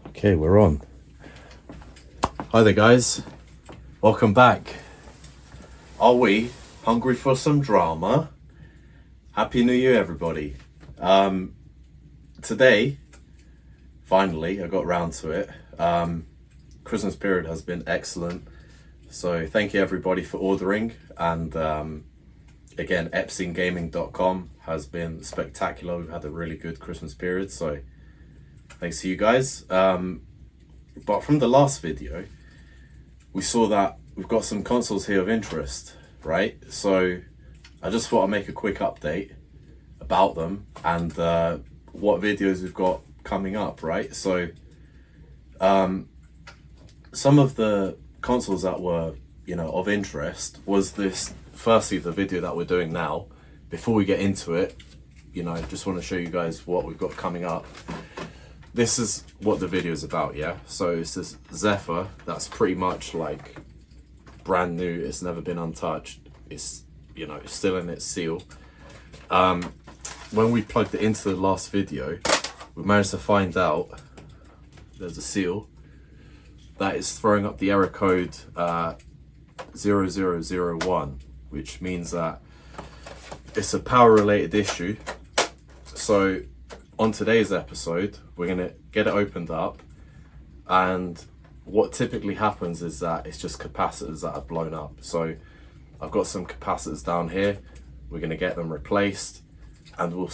Okay, we're on. Hi there, guys. Welcome back. Are we hungry for some drama? Happy New Year, everybody. Today, finally, I got round to it. Christmas period has been excellent. So thank you, everybody, for ordering. And again, EpsingGaming.com has been spectacular. We've had a really good Christmas period. So thanks to you guys. But from the last video, we saw that we've got some consoles here of interest, right? So I just thought I'd make a quick update about them and what videos we've got coming up, right? So some of the consoles that were, of interest was this, firstly, the video that we're doing now. Before we get into it, just want to show you guys what we've got coming up. This is what the video is about, yeah? So it's this Zephyr that's pretty much like brand new. It's never been untouched. It's, it's still in its seal. When we plugged it into the last video, we managed to find out there's a seal that is throwing up the error code 0001, which means that it's a power related issue. So on today's episode, we're gonna get it opened up, and what typically happens is that it's just capacitors that are blown up. So I've got some capacitors down here. We're gonna get them replaced, and we'll,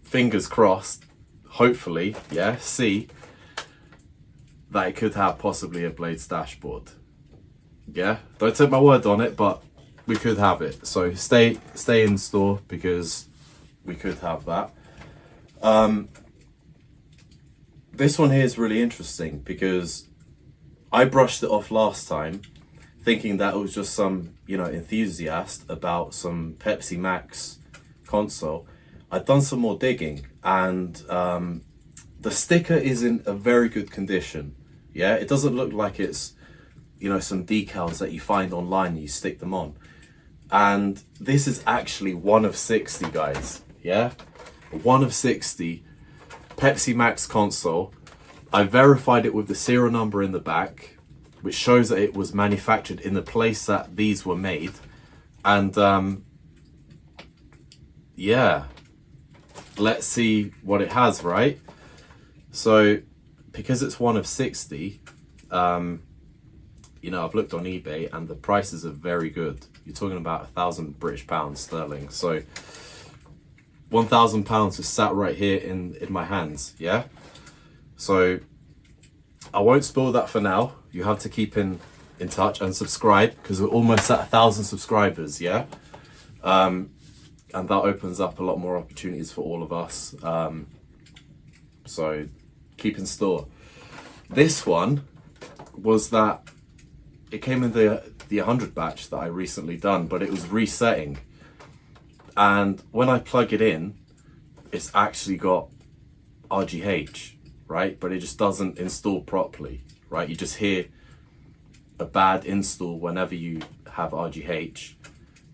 fingers crossed, hopefully, see that it could have possibly a Blades dashboard. Yeah, don't take my word on it, but we could have it. So stay in store because we could have that. This one here is really interesting because I brushed it off last time thinking that it was just some, enthusiast about some Pepsi Max console. I've done some more digging, and the sticker is in a very good condition. Yeah, it doesn't look like it's, some decals that you find online and you stick them on. And this is actually one of 60, guys. Yeah, one of 60 Pepsi Max console. I verified it with the serial number in the back, which shows that it was manufactured in the place that these were made. And yeah, let's see what it has, right? So because it's one of 60, I've looked on eBay and the prices are very good. You're talking about 1,000 British pounds sterling. So £1,000 is sat right here in my hands, yeah? So I won't spoil that for now. You have to keep in touch and subscribe because we're almost at 1,000 subscribers, yeah? And that opens up a lot more opportunities for all of us. So keep in store. This one was that it came in the 100 batch that I recently done, but it was resetting. And when I plug it in, it's actually got RGH, right? But it just doesn't install properly, right? You just hear a bad install whenever you have RGH.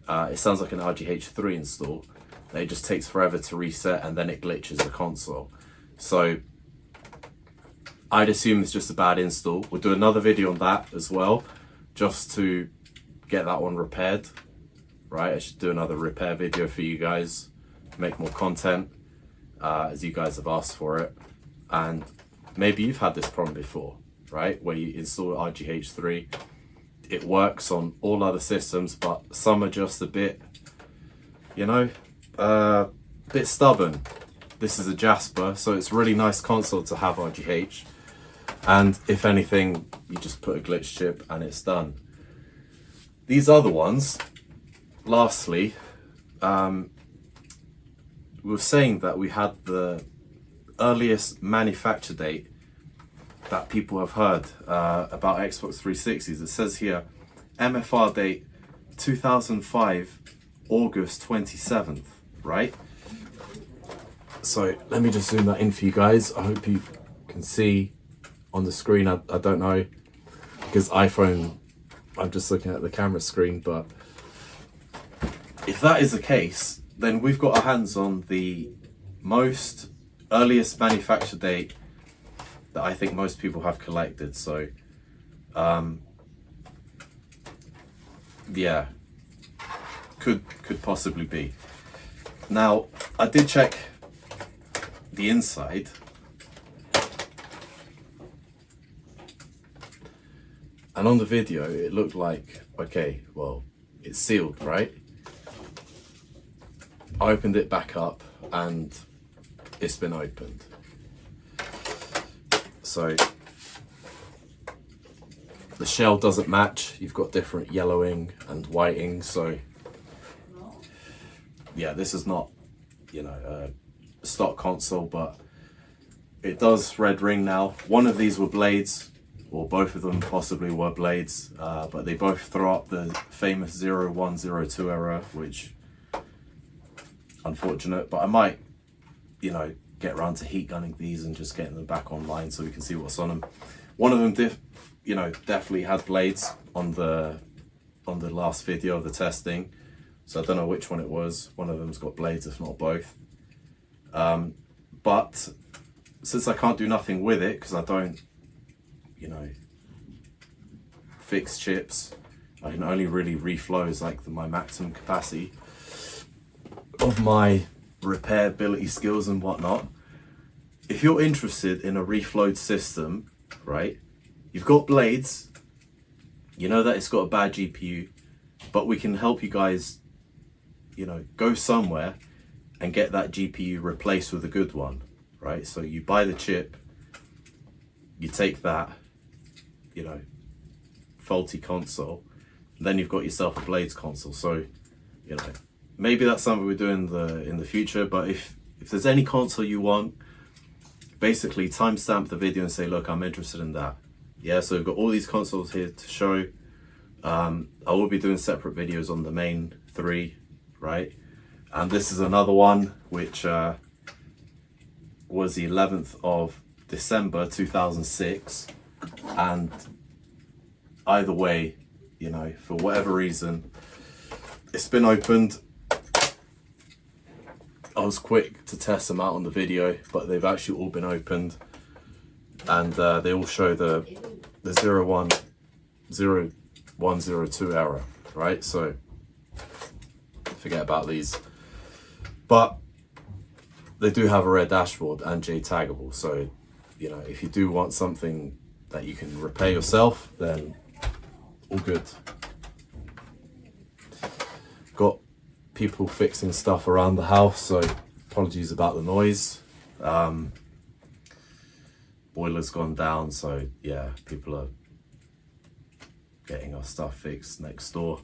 It sounds like an RGH3 install. It just takes forever to reset and then it glitches the console. So I'd assume it's just a bad install. We'll do another video on that as well, just to get that one repaired. Right, I should do another repair video for you guys, make more content, as you guys have asked for it. And maybe you've had this problem before, right? Where you install RGH3, it works on all other systems, but some are just a bit, bit stubborn. This is a Jasper, so it's a really nice console to have RGH. And if anything, you just put a glitch chip and it's done. These other ones, lastly, we were saying that we had the earliest manufacture date that people have heard about Xbox 360s. It says here, MFR date 2005, August 27th, right? So let me just zoom that in for you guys. I hope you can see on the screen. I don't know, because iPhone, I'm just looking at the camera screen, but if that is the case, then we've got our hands on the most earliest manufacture date that I think most people have collected. So yeah, could possibly be. Now I did check the inside, and on the video it looked like, okay, well, it's sealed, right? I opened it back up and it's been opened. So the shell doesn't match. You've got different yellowing and whiting. So yeah, this is not, you know, a stock console, but it does red ring now. One of these were blades, or both of them possibly were blades, but they both throw up the famous 0102 error, which unfortunate, but I might, you know, get around to heat gunning these and just getting them back online so we can see what's on them. One of them definitely had blades on the last video of the testing, so I don't know which one it was. One of them's got blades, if not both. But since I can't do nothing with it because I don't, you know, fix chips, I can only really reflows like my maximum capacity of my repairability skills and whatnot. If you're interested in a reflowed system, right, you've got blades, you know that it's got a bad GPU, but we can help you guys, you know, go somewhere and get that GPU replaced with a good one, right? So you buy the chip, you take that, you know, faulty console, and then you've got yourself a blades console. So, you know, maybe that's something we do in the future, but if there's any console you want, basically timestamp the video and say, look, I'm interested in that. Yeah, so we've got all these consoles here to show. I will be doing separate videos on the main three, right? And this is another one which was the 11th of December 2006, and either way, you know, for whatever reason, it's been opened. I was quick to test them out on the video, but they've actually all been opened, and they all show the 0102 error, right? So forget about these, but they do have a red dashboard and JTaggable. So, you know, if you do want something that you can repair yourself, then all good. Got people fixing stuff around the house, so apologies about the noise. Boiler's gone down, so yeah, people are getting our stuff fixed next door.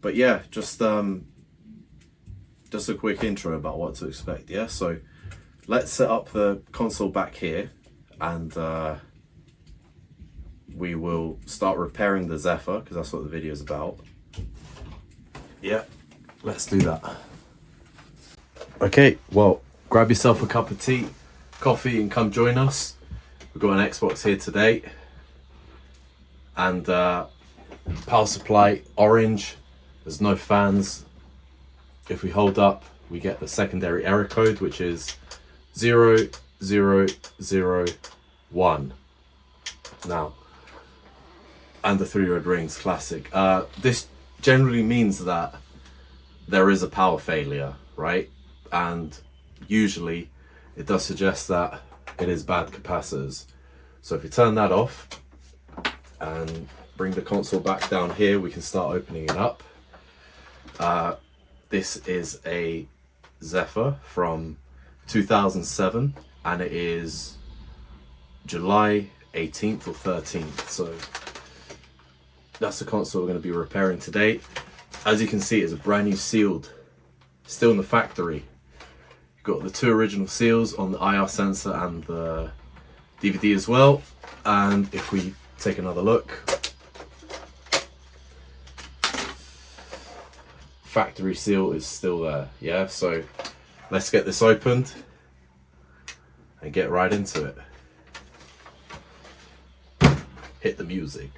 But yeah, just a quick intro about what to expect. Yeah, so let's set up the console back here, and we will start repairing the Zephyr, because that's what the video is about. Yeah, let's do that. Okay, well, grab yourself a cup of tea, coffee, and come join us. We've got an Xbox here today, and power supply orange. There's no fans. If we hold up, we get the secondary error code, which is 0001. Now, and the 3 red rings, classic. This generally means that there is a power failure, right? And usually it does suggest that it is bad capacitors. So if you turn that off and bring the console back down here, we can start opening it up. This is a Zephyr from 2007, and it is July 18th or 13th. So that's the console we're going to be repairing today. As you can see, it's a brand new sealed, still in the factory. You've got the 2 original seals on the IR sensor and the DVD as well. And if we take another look, factory seal is still there. Yeah, so let's get this opened and get right into it. Hit the music.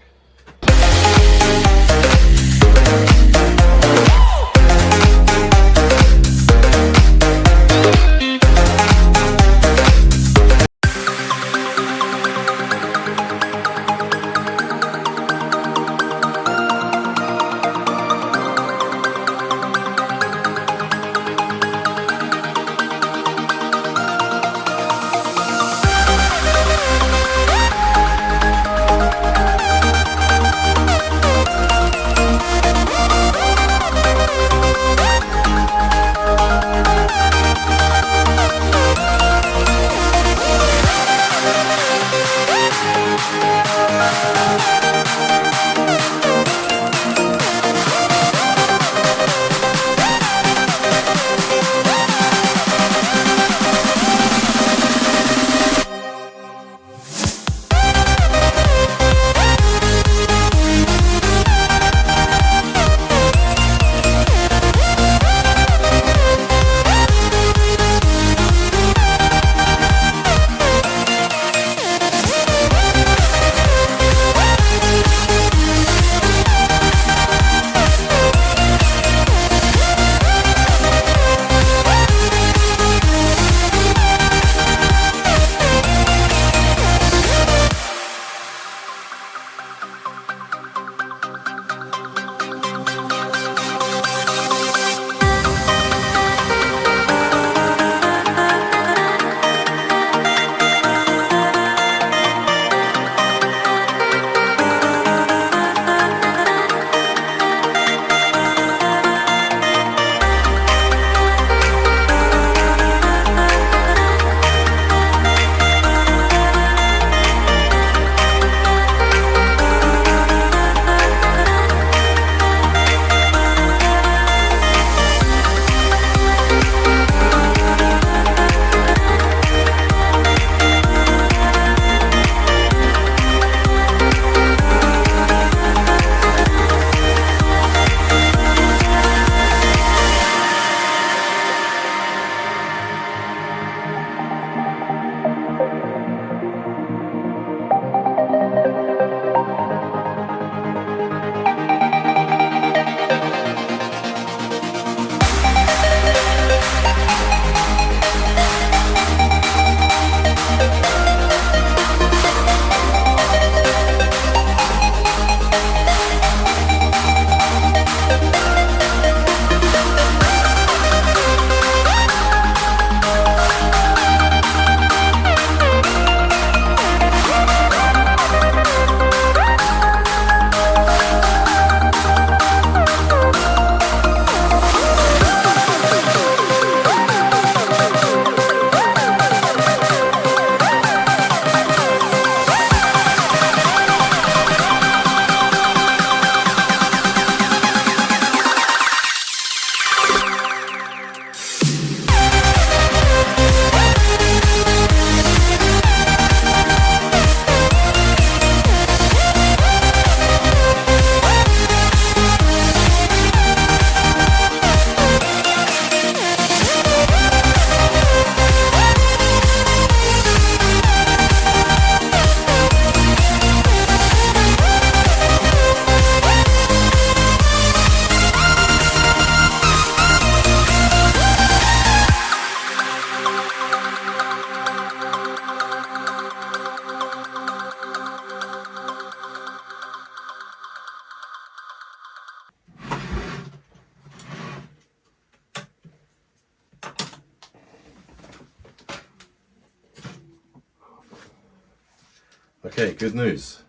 Okay, good news.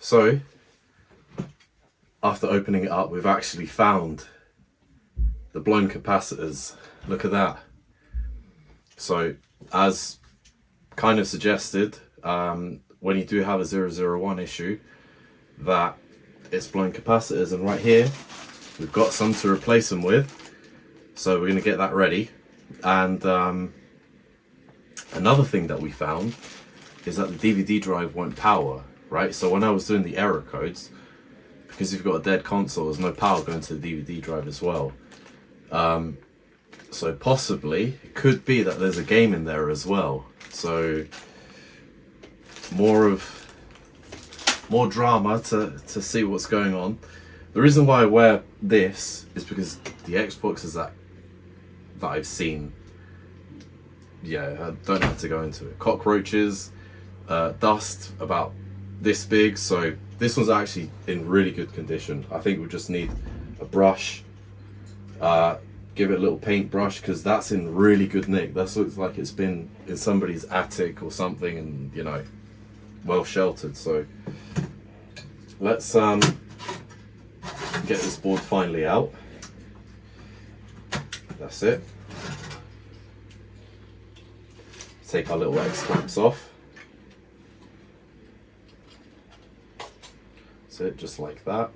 So, after opening it up, we've actually found the blown capacitors. Look at that. So, as kind of suggested, when you do have a 001 issue, that it's blown capacitors, and right here, we've got some to replace them with. So we're going to get that ready. And another thing that we found is that the DVD drive won't power, right? So when I was doing the error codes, because you've got a dead console, there's no power going to the DVD drive as well. So possibly, it could be that there's a game in there as well. So more drama to see what's going on. The reason why I wear this is because the Xboxes that I've seen, yeah, I don't have to go into it. Cockroaches, dust about this big, so this one's actually in really good condition. I think we just need a brush, give it a little paintbrush, because that's in really good nick. That looks like it's been in somebody's attic or something, and you know, well sheltered. So let's get this board finally out. That's it. Take our little X clamps off. That's it, just like that.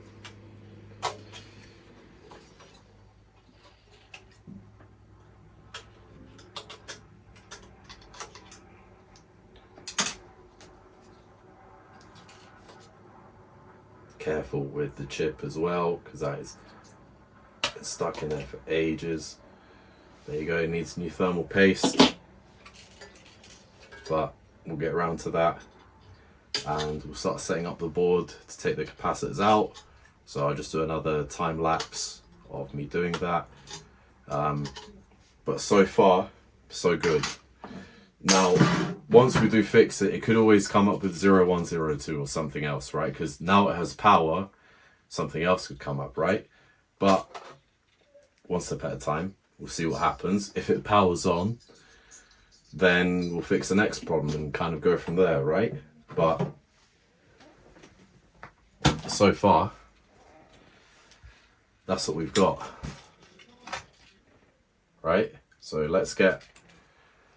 Careful with the chip as well, because that is stuck in there for ages. There you go, it needs new thermal paste, but we'll get around to that, and we'll start setting up the board to take the capacitors out. So I'll just do another time lapse of me doing that. But so far, so good. Now, once we do fix it, it could always come up with 0102 or something else, right? Because now it has power, something else could come up, right? But one step at a time, we'll see what happens. If it powers on, then we'll fix the next problem and kind of go from there, right? But so far, that's what we've got, right? So let's get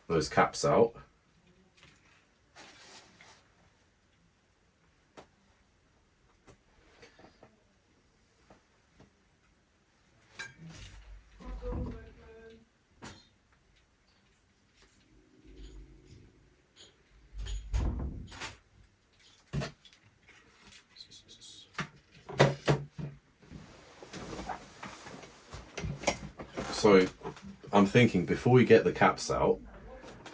those caps out. So I'm thinking, before we get the caps out,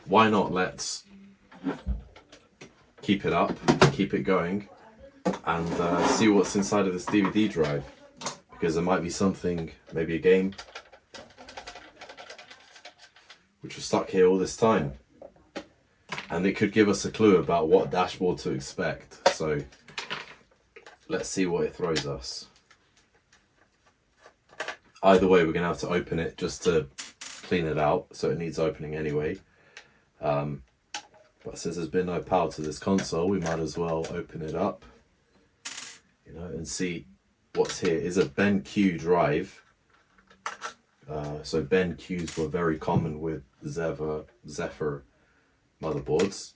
why not let's keep it up, keep it going, and see what's inside of this DVD drive, because there might be something, maybe a game, which was stuck here all this time, and it could give us a clue about what dashboard to expect. So let's see what it throws us. Either way, we're going to have to open it just to clean it out, so it needs opening anyway. But since there's been no power to this console, we might as well open it up, you know, and see what's here. Is a BenQ drive. So BenQs were very common with Zephyr motherboards.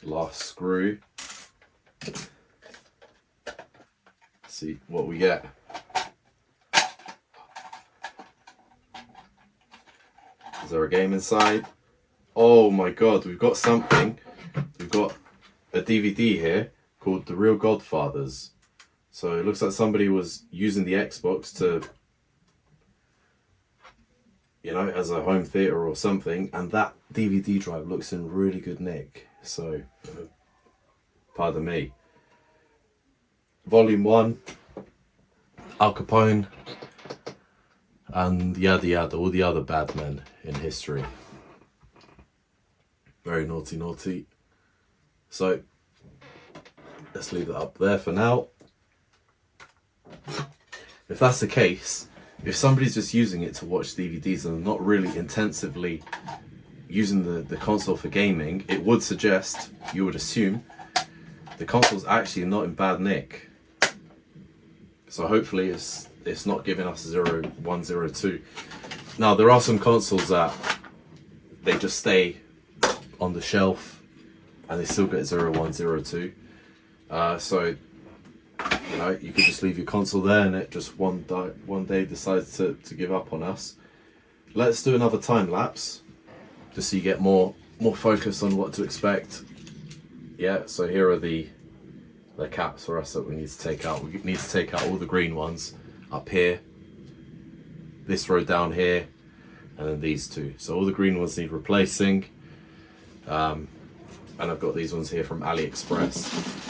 Last screw. See what we get. Is there a game inside? Oh my god, we've got something. We've got a DVD here called The Real Godfathers. So it looks like somebody was using the Xbox to, you know, as a home theater or something, and that DVD drive looks in really good nick. So, pardon me. Volume 1, Al Capone, and yada yada, all the other bad men in history. Very naughty, naughty. So, let's leave that up there for now. If that's the case, if somebody's just using it to watch DVDs and not really intensively using the console for gaming, it would suggest, you would assume, the console's actually not in bad nick. So hopefully it's not giving us 0102. Now there are some consoles that they just stay on the shelf and they still get 0102. So you know, you could just leave your console there and it just one day decides to give up on us. Let's do another time lapse just so you get more focus on what to expect. Yeah, so here are the caps for us that we need to take out. We need to take out all the green ones up here, this row down here, and then these two. So all the green ones need replacing. And I've got these ones here from AliExpress.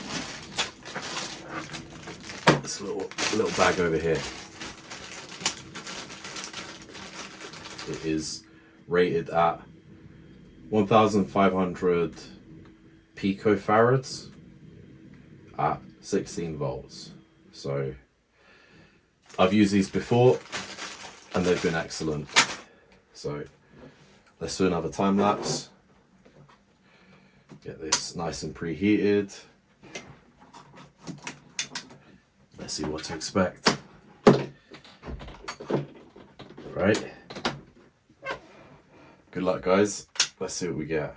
This little bag over here. It is rated at 1,500 picofarads at 16 volts. So I've used these before and they've been excellent. So let's do another time lapse. Get this nice and preheated. Let's see what to expect. Right. Good luck, guys. Let's see what we get.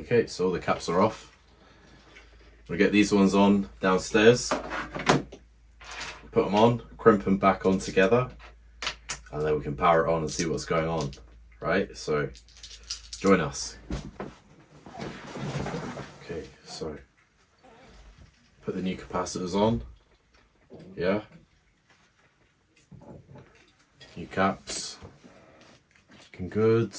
Okay, so all the caps are off. We'll get these ones on downstairs, put them on, crimp them back on together, and then we can power it on and see what's going on, right? So join us. Okay, so put the new capacitors on, yeah. New caps, looking good.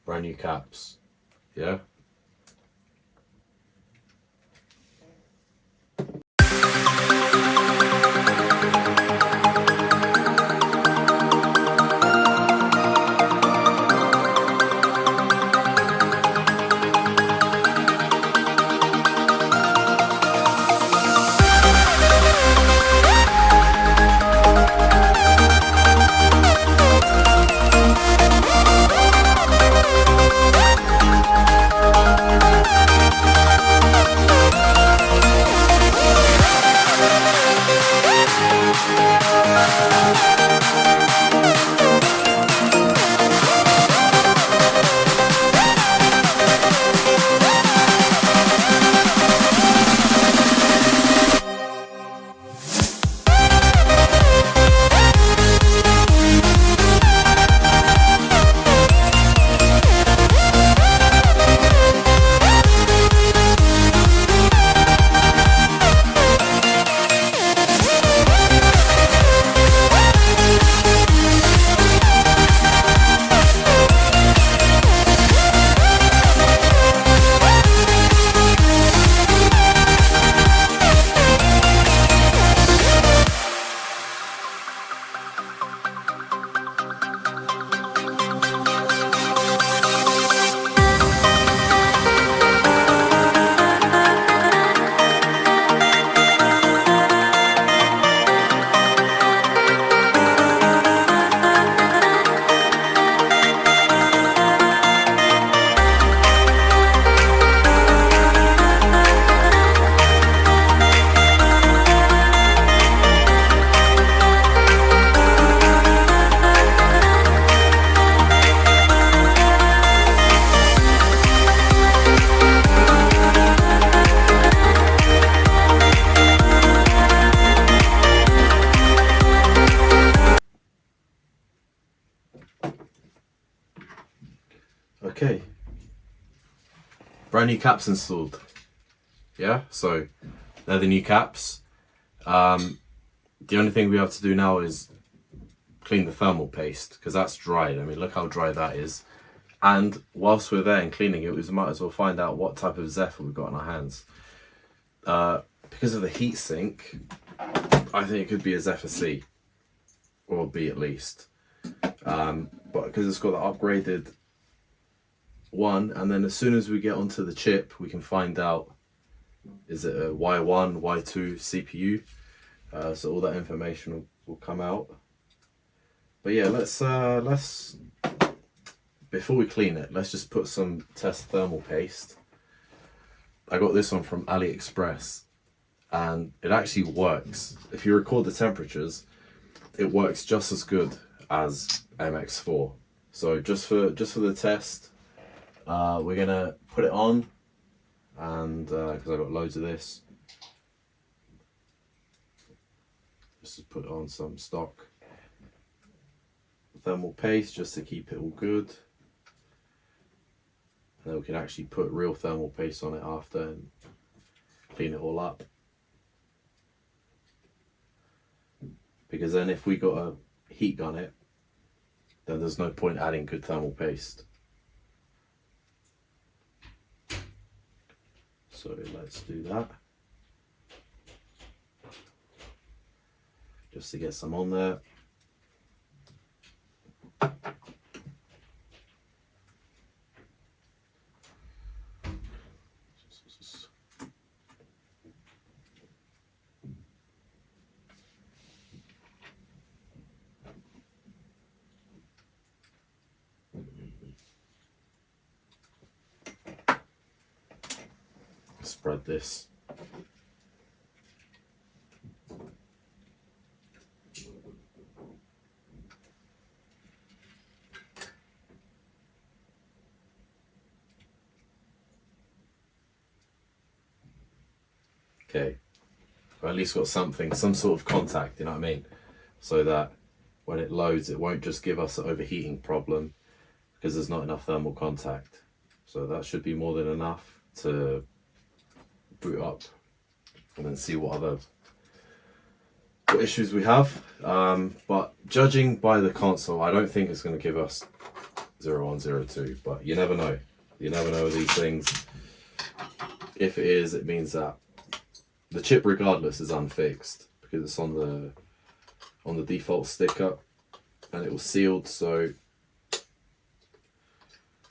Brand new caps, yeah. Okay, brand new caps installed. Yeah, so they're the new caps. The only thing we have to do now is clean the thermal paste, because that's dried. I mean, look how dry that is. And whilst we're there and cleaning it, we might as well find out what type of Zephyr we've got in our hands. Because of the heat sink, I think it could be a Zephyr C, or B at least. But because it's got the upgraded one, and then as soon as we get onto the chip, we can find out, is it a Y1, Y2 CPU? So all that information will come out. But yeah, let's before we clean it, let's just put some test thermal paste. I got this one from AliExpress, and it actually works. If you record the temperatures, it works just as good as MX4. So just for the test, we're gonna put it on, and because I've got loads of this, just put on some stock thermal paste just to keep it all good. And then we can actually put real thermal paste on it after and clean it all up. Because then if we got a heat gun it, then there's no point adding good thermal paste. So let's do that. Just to get some on there. Spread this Okay, or at least got something, some sort of contact, you know what I mean? So that when it loads, it won't just give us an overheating problem because there's not enough thermal contact. So that should be more than enough to boot up and then see what issues we have. But judging by the console, I don't think it's going to give us 0102, but you never know. You never know with these things. If it is, it means that the chip regardless is unfixed because it's on the default sticker and it was sealed, so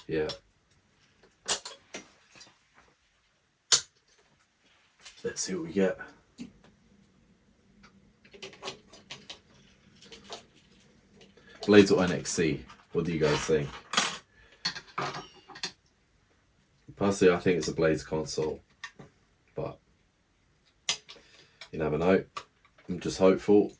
yeah. Let's see what we get. Blades or NXC? What do you guys think? Personally, I think it's a Blades console, but you never know. I'm just hopeful.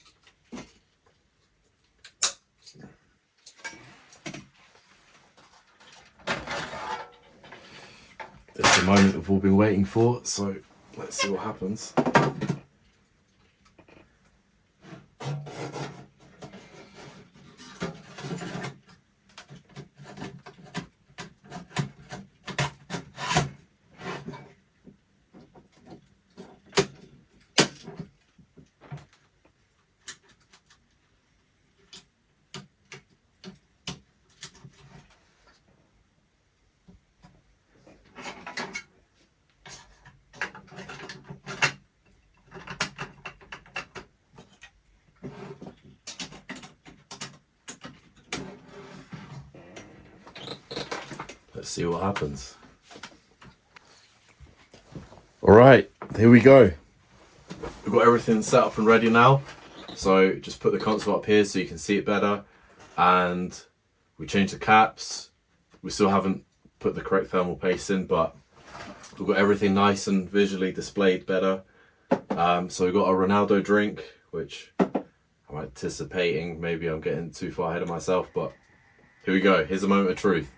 It's the moment we've all been waiting for, so let's see what happens. Let's see what happens. All right, here we go. We've got everything set up and ready now. So just put the console up here so you can see it better. And we changed the caps. We still haven't put the correct thermal paste in, but we've got everything nice and visually displayed better. So we've got a Ronaldo drink, which I'm anticipating. Maybe I'm getting too far ahead of myself, but here we go. Here's a moment of truth.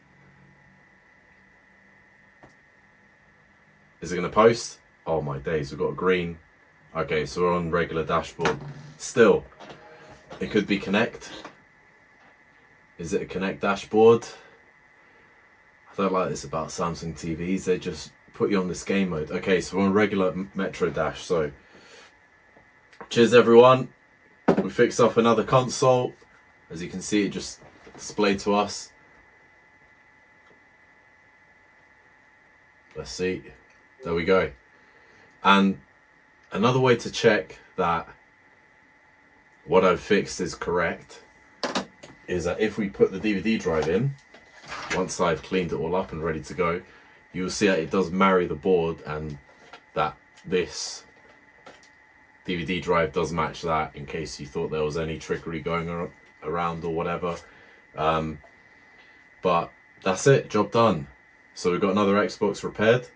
Is it going to post? Oh my days, we've got a green. Okay, so we're on regular dashboard. Still, it could be Connect. Is it a Connect dashboard? I don't like this about Samsung TVs. They just put you on this game mode. Okay, so we're on regular Metro Dash. So, cheers everyone. We fixed up another console. As you can see, it just displayed to us. Let's see. There we go. And another way to check that what I've fixed is correct is that if we put the DVD drive in, once I've cleaned it all up and ready to go, you'll see that it does marry the board and that this DVD drive does match that, in case you thought there was any trickery going around or whatever. But that's it, job done. So we've got another Xbox repaired.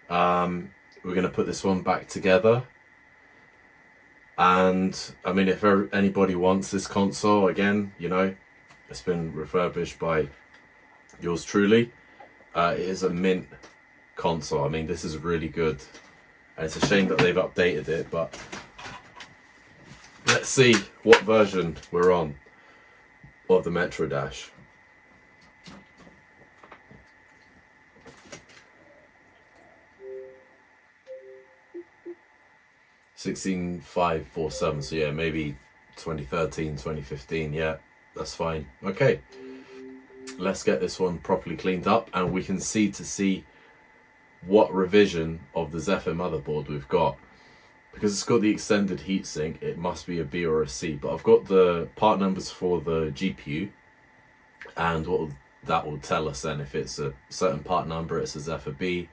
We're going to put this one back together, and I mean, if anybody wants this console again, you know, it's been refurbished by yours truly. It is a mint console. I mean, this is really good, and it's a shame that they've updated it, but let's see what version we're on of the Metro Dash. 16547, so yeah, maybe 2013, 2015, yeah, that's fine. Okay, let's get this one properly cleaned up and we can see what revision of the Zephyr motherboard we've got. Because it's got the extended heatsink, it must be a B or a C, but I've got the part numbers for the GPU, and that will tell us then if it's a certain part number, it's a Zephyr B,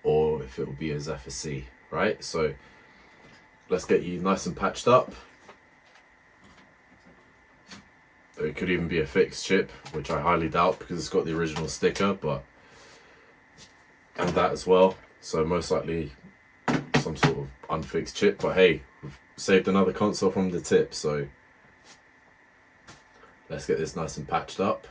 or if it will be a Zephyr C, right? So let's get you nice and patched up. It could even be a fixed chip, which I highly doubt because it's got the original sticker, and that as well. So most likely some sort of unfixed chip, but hey, we've saved another console from the tip, so let's get this nice and patched up.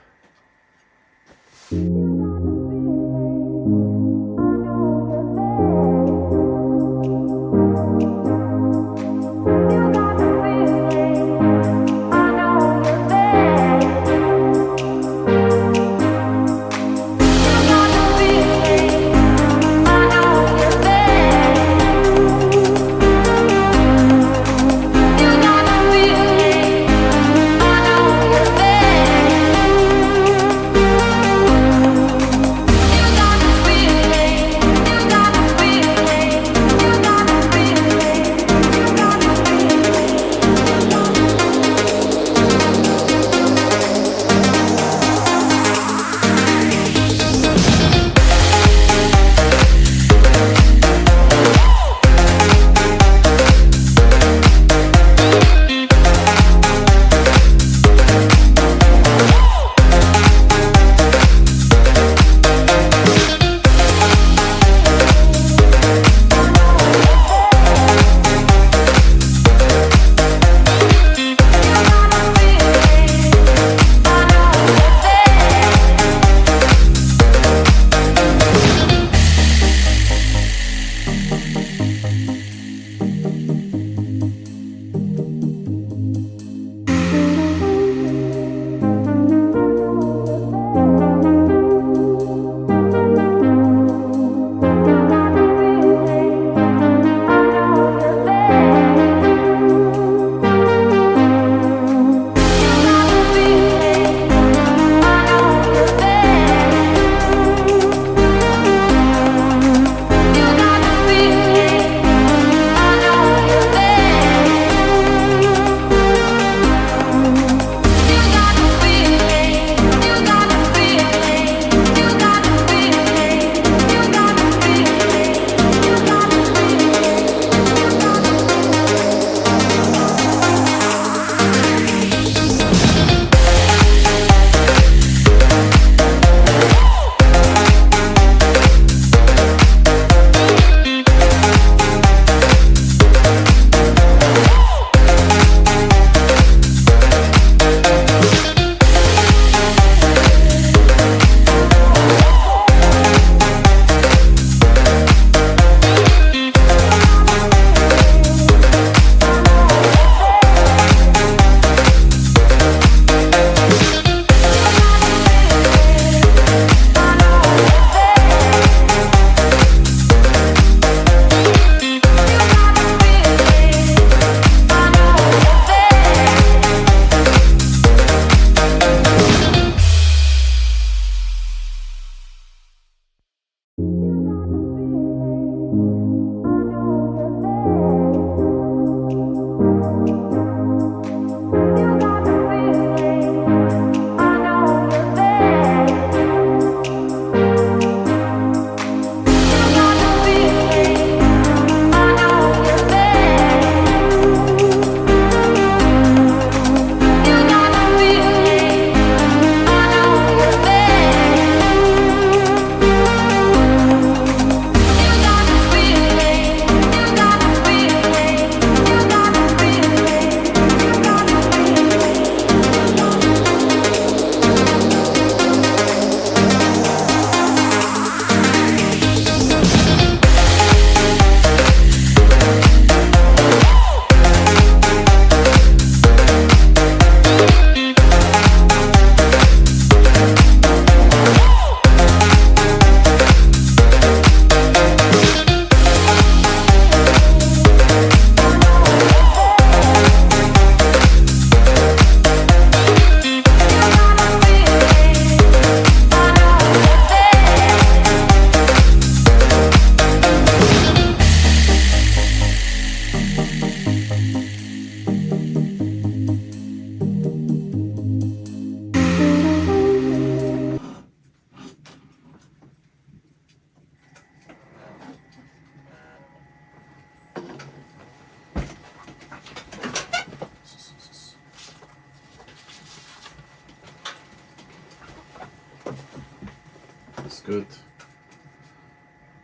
looks good.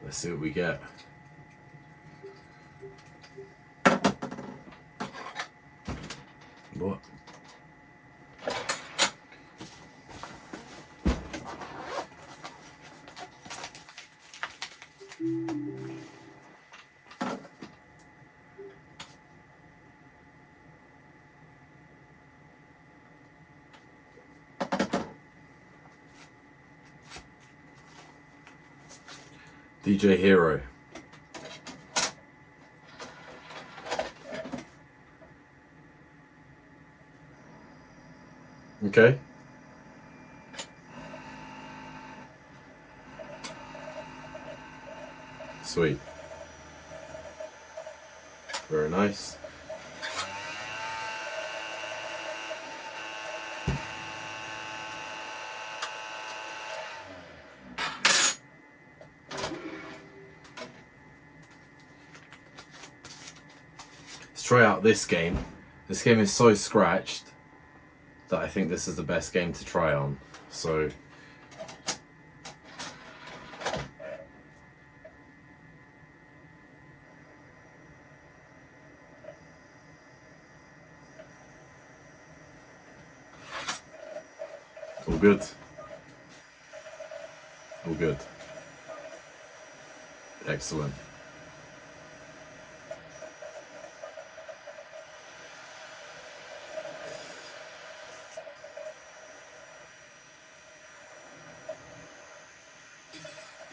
Let's see what we get. What? DJ Hero. Okay. Sweet. Very nice. Let's try out this game. This game is so scratched that I think this is the best game to try on. So all good. All good. Excellent.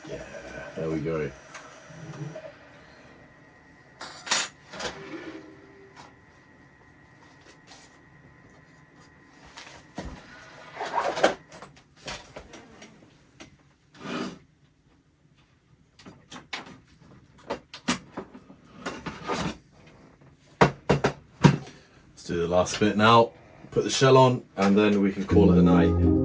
Yeah, there we go. Let's do the last bit now. Put the shell on and then we can call it a night.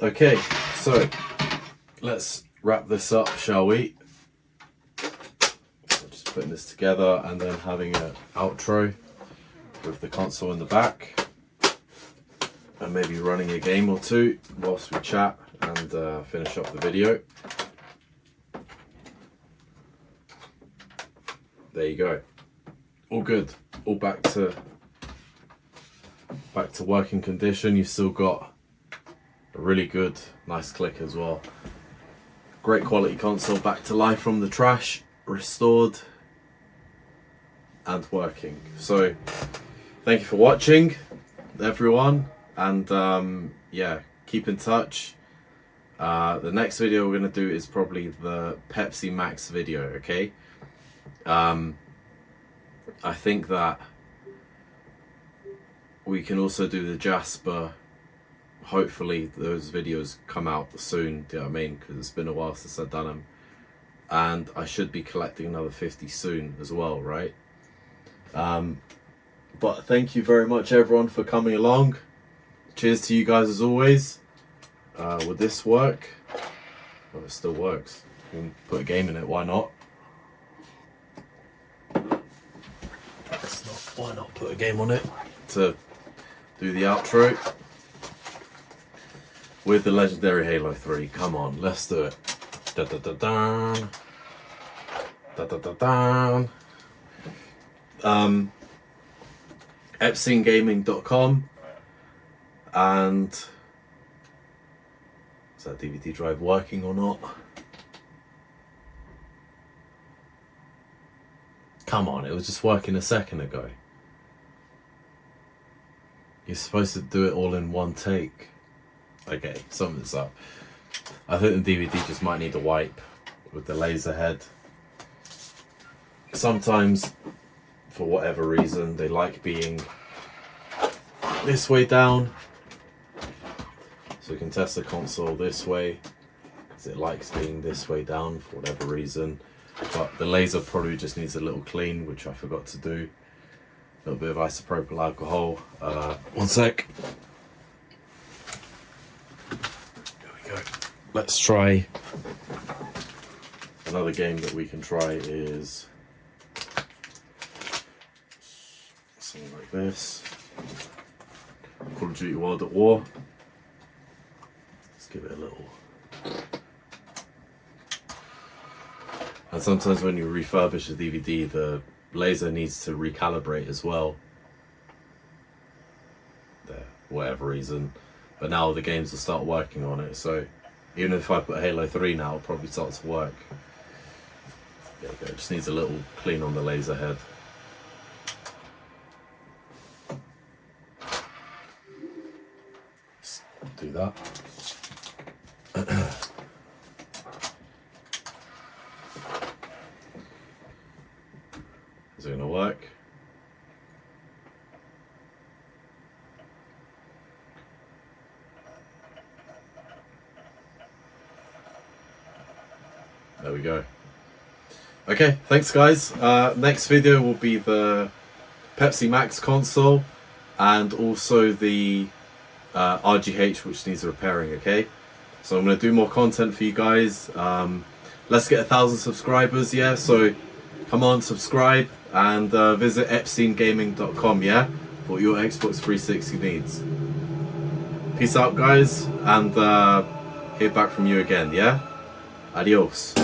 Okay, so let's wrap this up, shall we? Just putting this together and then having an outro with the console in the back and maybe running a game or two whilst we chat and finish up the video. There you go. All good. All back to working condition. You've still got a really good, nice click as well. Great quality console, back to life from the trash, restored and working. So thank you for watching, everyone, and yeah, keep in touch. The next video we're going to do is probably the Pepsi Max video, okay? I think that we can also do the Jasper. Hopefully those videos come out soon, do you know what I mean? Because it's been a while since I've done them. And I should be collecting another 50 soon as well, right? But thank you very much everyone for coming along. Cheers to you guys as always. Will this work? Well, it still works. You can put a game in it, why not? It's not. why not put a game on it to do the outro with the legendary Halo 3. Come on, let's do it. Da da da da. Da da da da. EpsonGaming.com, and is that DVD drive working or not? Come on, it was just working a second ago. You're supposed to do it all in one take. Okay, something's up. I think the DVD just might need a wipe with the laser head. Sometimes, for whatever reason, they like being this way down. So we can test the console this way, because it likes being this way down for whatever reason. But the laser probably just needs a little clean, which I forgot to do. A little bit of isopropyl alcohol. One sec. There we go. Let's try. Another game that we can try is something like this. Call of Duty World at War. Let's give it a little. And sometimes when you refurbish a DVD, the laser needs to recalibrate as well. There, whatever reason. But now the games will start working on it, so even if I put Halo 3 now, it'll probably start to work. There we go, it just needs a little clean on the laser head. Let's do that. Is it going to work? There we go. Okay, thanks guys. Next video will be the Pepsi Max console and also the RGH, which needs repairing, okay? So I'm going to do more content for you guys. Let's get 1,000 subscribers, yeah? So come on, subscribe and visit EpsonGaming.com, yeah? For your Xbox 360 needs. Peace out guys, and hear back from you again, yeah? Adios.